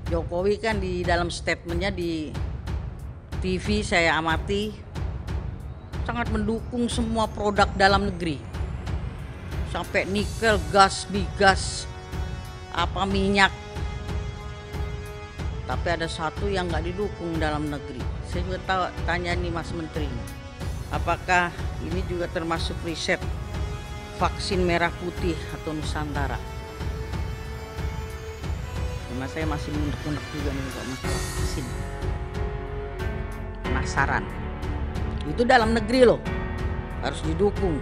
Jokowi kan di dalam statementnya di TV saya amati sangat mendukung semua produk dalam negeri, sampai nikel, gas, migas, minyak. Tapi ada satu yang nggak didukung dalam negeri. Saya juga tanya nih Mas Menteri, apakah ini juga termasuk riset vaksin merah putih atau Nusantara? Karena saya masih munek-munek juga nih Pak masalah vaksin. Penasaran. Itu dalam negeri loh, harus didukung.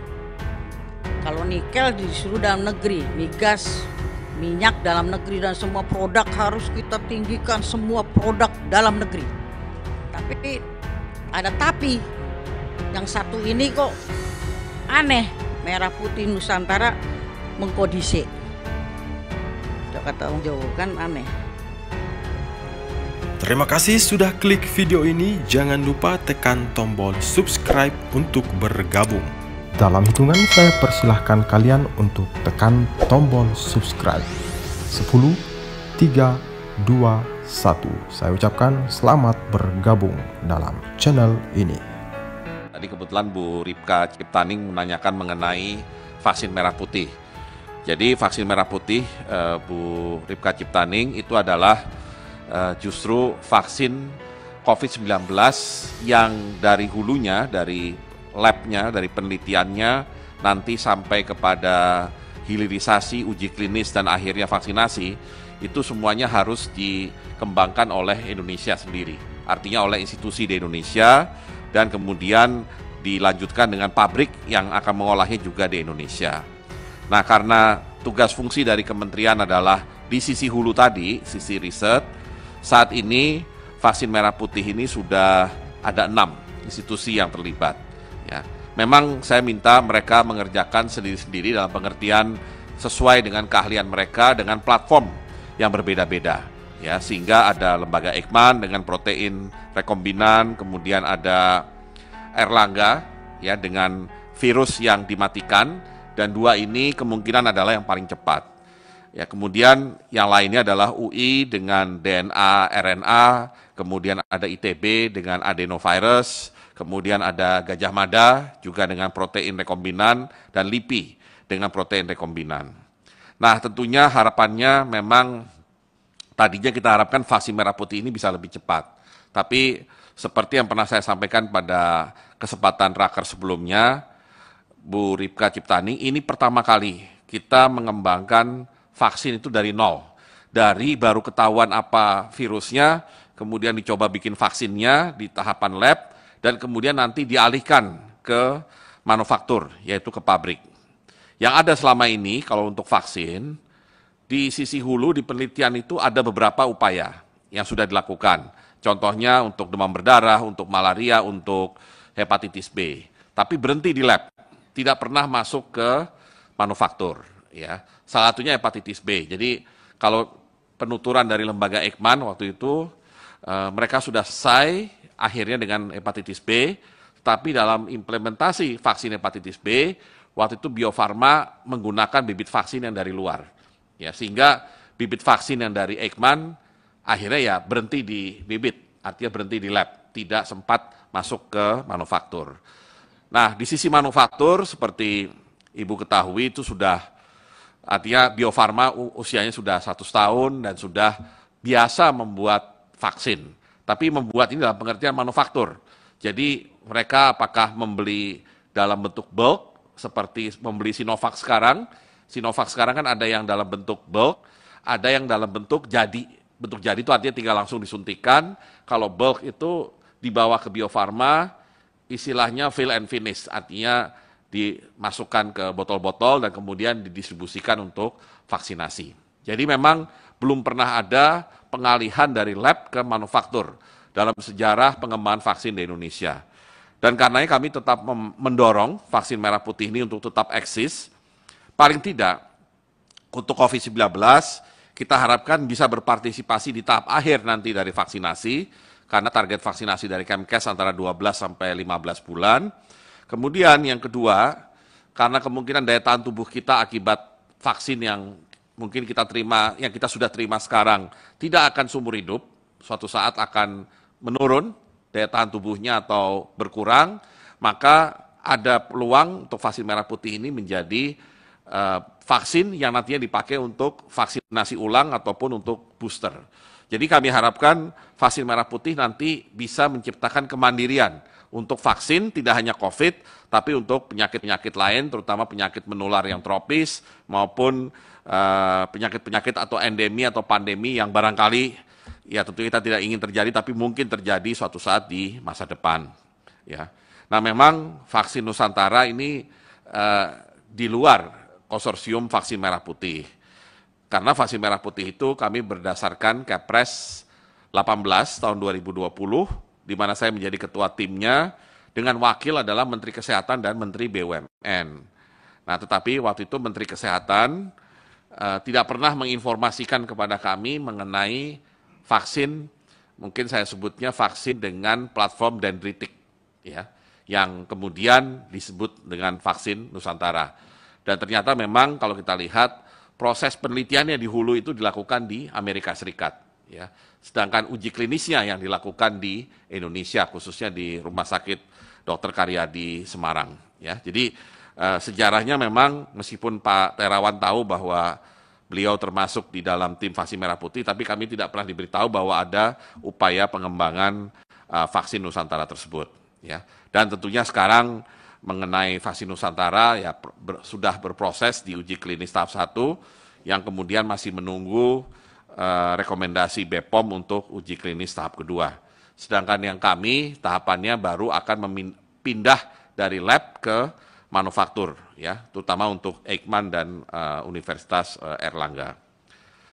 Kalau nikel disuruh dalam negeri, migas, minyak dalam negeri, dan semua produk harus kita tinggikan, semua produk dalam negeri. Tapi ada tapi, yang satu ini kok aneh, merah putih Nusantara mengkodise. Kata Om Jowo kan aneh. Terima kasih sudah klik video ini. Jangan lupa tekan tombol subscribe untuk bergabung. Dalam hitungan saya persilahkan kalian untuk tekan tombol subscribe. 10, 3, 2, 1. Saya ucapkan selamat bergabung dalam channel ini. Tadi kebetulan Bu Ripka Ciptaning menanyakan mengenai vaksin merah putih. Jadi vaksin merah putih Bu Ripka Ciptaning itu adalah justru vaksin COVID-19 yang dari hulunya, dari labnya, dari penelitiannya, nanti sampai kepada hilirisasi, uji klinis, dan akhirnya vaksinasi, itu semuanya harus dikembangkan oleh Indonesia sendiri. Artinya oleh institusi di Indonesia, dan kemudian dilanjutkan dengan pabrik yang akan mengolahnya juga di Indonesia. Nah, karena tugas fungsi dari kementerian adalah di sisi hulu tadi, sisi riset, saat ini vaksin merah putih ini sudah ada 6 institusi yang terlibat. Ya, memang saya minta mereka mengerjakan sendiri-sendiri dalam pengertian sesuai dengan keahlian mereka dengan platform yang berbeda-beda. Ya, sehingga ada lembaga Eijkman dengan protein rekombinan, kemudian ada Erlangga ya dengan virus yang dimatikan, dan 2 ini kemungkinan adalah yang paling cepat. Ya, kemudian yang lainnya adalah UI dengan DNA, RNA, kemudian ada ITB dengan adenovirus, kemudian ada Gajah Mada juga dengan protein rekombinan, dan LIPI dengan protein rekombinan. Nah, tentunya harapannya memang tadinya kita harapkan vaksin merah putih ini bisa lebih cepat. Tapi seperti yang pernah saya sampaikan pada kesempatan raker sebelumnya, Bu Ripka Ciptaning, ini pertama kali kita mengembangkan vaksin itu dari nol. Dari baru ketahuan apa virusnya, kemudian dicoba bikin vaksinnya di tahapan lab, dan kemudian nanti dialihkan ke manufaktur, yaitu ke pabrik. Yang ada selama ini, kalau untuk vaksin, di sisi hulu, di penelitian itu ada beberapa upaya yang sudah dilakukan. Contohnya untuk demam berdarah, untuk malaria, untuk hepatitis B. Tapi berhenti di lab, tidak pernah masuk ke manufaktur. Ya, salah satunya hepatitis B. Jadi kalau penuturan dari lembaga Eijkman waktu itu mereka sudah selesai akhirnya dengan hepatitis B, tapi dalam implementasi vaksin hepatitis B waktu itu Bio Farma menggunakan bibit vaksin yang dari luar. Ya, sehingga bibit vaksin yang dari Eijkman akhirnya ya berhenti di bibit, artinya berhenti di lab, tidak sempat masuk ke manufaktur. Nah, di sisi manufaktur seperti Ibu ketahui itu sudah, artinya Bio Farma usianya sudah 100 tahun dan sudah biasa membuat vaksin. Tapi membuat ini dalam pengertian manufaktur. Jadi mereka apakah membeli dalam bentuk bulk, seperti membeli Sinovac sekarang. Sinovac sekarang kan ada yang dalam bentuk bulk, ada yang dalam bentuk jadi. Bentuk jadi itu artinya tinggal langsung disuntikan. Kalau bulk itu dibawa ke Bio Farma, istilahnya fill and finish, artinya dimasukkan ke botol-botol dan kemudian didistribusikan untuk vaksinasi. Jadi memang belum pernah ada pengalihan dari lab ke manufaktur dalam sejarah pengembangan vaksin di Indonesia. Dan karenanya kami tetap mendorong vaksin merah putih ini untuk tetap eksis. Paling tidak untuk COVID-19 kita harapkan bisa berpartisipasi di tahap akhir nanti dari vaksinasi, karena target vaksinasi dari Kemkes antara 12 sampai 15 bulan. Kemudian yang kedua, karena kemungkinan daya tahan tubuh kita akibat vaksin yang mungkin kita terima, yang kita sudah terima sekarang tidak akan seumur hidup, suatu saat akan menurun daya tahan tubuhnya atau berkurang, maka ada peluang untuk vaksin merah putih ini menjadi vaksin yang nantinya dipakai untuk vaksinasi ulang ataupun untuk booster. Jadi kami harapkan vaksin merah putih nanti bisa menciptakan kemandirian untuk vaksin tidak hanya COVID, tapi untuk penyakit-penyakit lain, terutama penyakit menular yang tropis maupun penyakit-penyakit atau endemi atau pandemi yang barangkali ya tentu kita tidak ingin terjadi, tapi mungkin terjadi suatu saat di masa depan. Ya, nah memang vaksin Nusantara ini di luar konsorsium vaksin merah putih. Karena vaksin merah putih itu kami berdasarkan Kepres 18 tahun 2020, di mana saya menjadi ketua timnya, dengan wakil adalah Menteri Kesehatan dan Menteri BUMN. Nah, tetapi waktu itu Menteri Kesehatan tidak pernah menginformasikan kepada kami mengenai vaksin, mungkin saya sebutnya vaksin dengan platform dendritik, ya, yang kemudian disebut dengan vaksin Nusantara. Dan ternyata memang kalau kita lihat, proses penelitiannya di hulu itu dilakukan di Amerika Serikat, ya. Sedangkan uji klinisnya yang dilakukan di Indonesia, khususnya di Rumah Sakit Dr. Karyadi Semarang, ya. Jadi sejarahnya memang meskipun Pak Terawan tahu bahwa beliau termasuk di dalam tim vaksin merah putih, tapi kami tidak pernah diberitahu bahwa ada upaya pengembangan vaksin Nusantara tersebut, ya. Dan tentunya sekarang mengenai vaksin Nusantara ya sudah berproses di uji klinis tahap 1 yang kemudian masih menunggu rekomendasi BPOM untuk uji klinis tahap kedua. Sedangkan yang kami tahapannya baru akan pindah dari lab ke manufaktur, ya, terutama untuk Eijkman dan Universitas Erlangga.